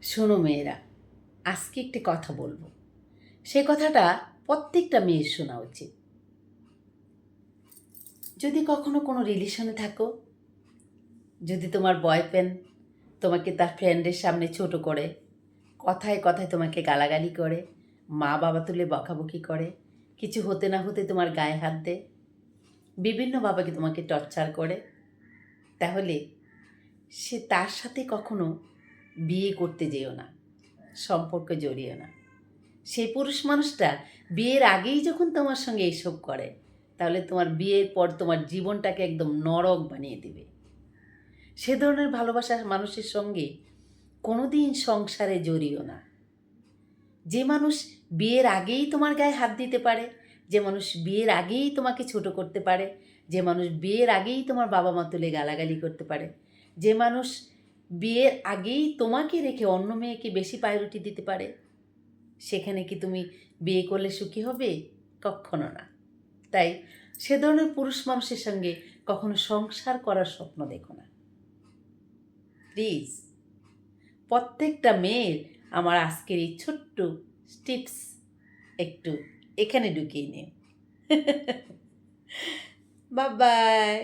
শোনো মেয়েরা, আজকে একটি কথা বলবো। সে কথাটা প্রত্যেকটা মেয়ের শোনা উচিত। যদি কখনো কোনো রিলেশনে থাকো, যদি তোমার বয়ফ্রেন্ড তোমাকে তার ফ্রেন্ডের সামনে ছোট করে, কথায় কথায় তোমাকে গালাগালি করে, মা বাবা তুলে বকাবকি করে, কিছু হতে না হতে তোমার গায়ে হাত দেয়, বিভিন্নভাবে তোমাকে টর্চার করে, তাহলে সে তার সাথে কখনো বিয়ে করতে যেও না, সম্পর্ক জড়িও না। সেই পুরুষ মানুষটা বিয়ের আগেই যখন তোমার সঙ্গে এইসব করে, তাহলে তোমার বিয়ের পর তোমার জীবনটাকে একদম নরক বানিয়ে দিবে। সে ধরনের ভালোবাসার মানুষের সঙ্গে কোনোদিন সংসারে জড়িও না। যে মানুষ বিয়ের আগেই তোমার গায়ে হাত দিতে পারে, যে মানুষ বিয়ের আগেই তোমাকে ছোট করতে পারে, যে মানুষ বিয়ের আগেই তোমার বাবা মা তুলে গালাগালি করতে পারে, যে মানুষ বিয়ের আগেই তোমাকে রেখে অন্য মেয়েকে বেশি প্রায়োরিটি দিতে পারে, সেখানে কি তুমি বিয়ে করলে সুখী হবে? কখনো না। তাই সে ধরনের পুরুষ মানুষের সঙ্গে কখনো সংসার করার স্বপ্ন দেখো না, প্লিজ। প্রত্যেকটা মেয়ের আমার আজকের এই ছোট্ট টিপস একটু এখানে ঢুকিয়ে নিও। Bye bye.